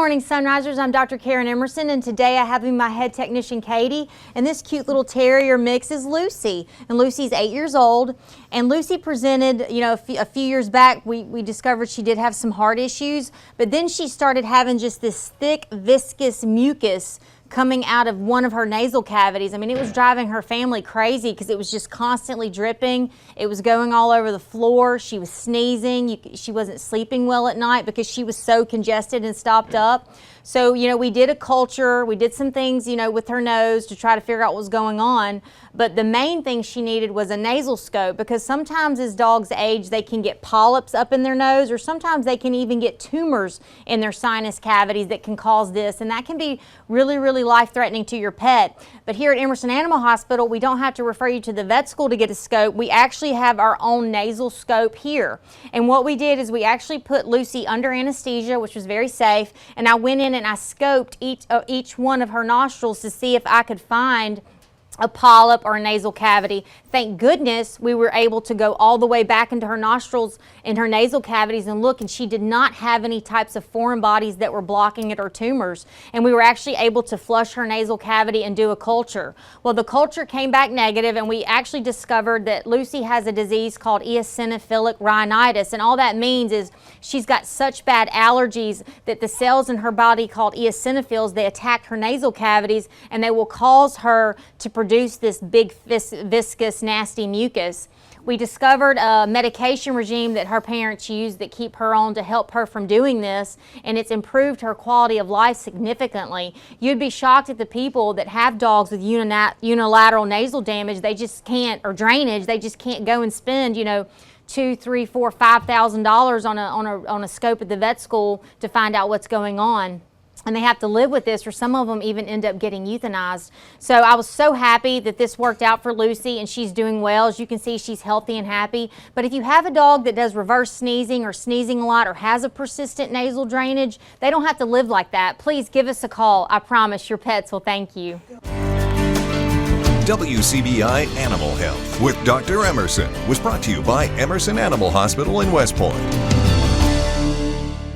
morning, Sunrisers. I'm Dr. Karen Emerson, and today I have my head technician, Katie, and this cute little terrier mix is Lucy. And Lucy's 8 years old, and Lucy presented, a few years back, we discovered she did have some heart issues, but then she started having just this thick, viscous mucus coming out of one of her nasal cavities. I mean, it was driving her family crazy because it was just constantly dripping. It was going all over the floor. She was sneezing. She wasn't sleeping well at night because she was so congested and stopped up. So, we did a culture. We did some things, with her nose to try to figure out what was going on. But the main thing she needed was a nasal scope, because sometimes as dogs age, they can get polyps up in their nose, or sometimes they can even get tumors in their sinus cavities that can cause this. And that can be really, really life-threatening to your pet. But here at Emerson Animal Hospital, we don't have to refer you to the vet school to get a scope. We actually have our own nasal scope here. And what we did is we actually put Lucy under anesthesia, which was very safe, and I went in and I scoped each one of her nostrils to see if I could find a polyp or a nasal cavity. Thank goodness we were able to go all the way back into her nostrils and her nasal cavities and look, and she did not have any types of foreign bodies that were blocking it or tumors. And we were actually able to flush her nasal cavity and do a culture. Well, the culture came back negative, and we actually discovered that Lucy has a disease called eosinophilic rhinitis, and all that means is she's got such bad allergies that the cells in her body called eosinophils, they attack her nasal cavities, and they will cause her to produce this big viscous nasty mucus. We discovered a medication regime that her parents use that keep her on to help her from doing this, and it's improved her quality of life significantly. You'd be shocked at the people that have dogs with unilateral nasal damage. They just can't, or drainage, they just can't go and spend, $2,000, $3,000, $4,000, $5,000 on a scope at the vet school to find out what's going on. And they have to live with this, or some of them even end up getting euthanized. So I was so happy that this worked out for Lucy, and she's doing well. As you can see, she's healthy and happy. But if you have a dog that does reverse sneezing or sneezing a lot or has a persistent nasal drainage, they don't have to live like that. Please give us a call. I promise your pets will thank you. WCBI Animal Health with Dr. Emerson was brought to you by Emerson Animal Hospital in West Point.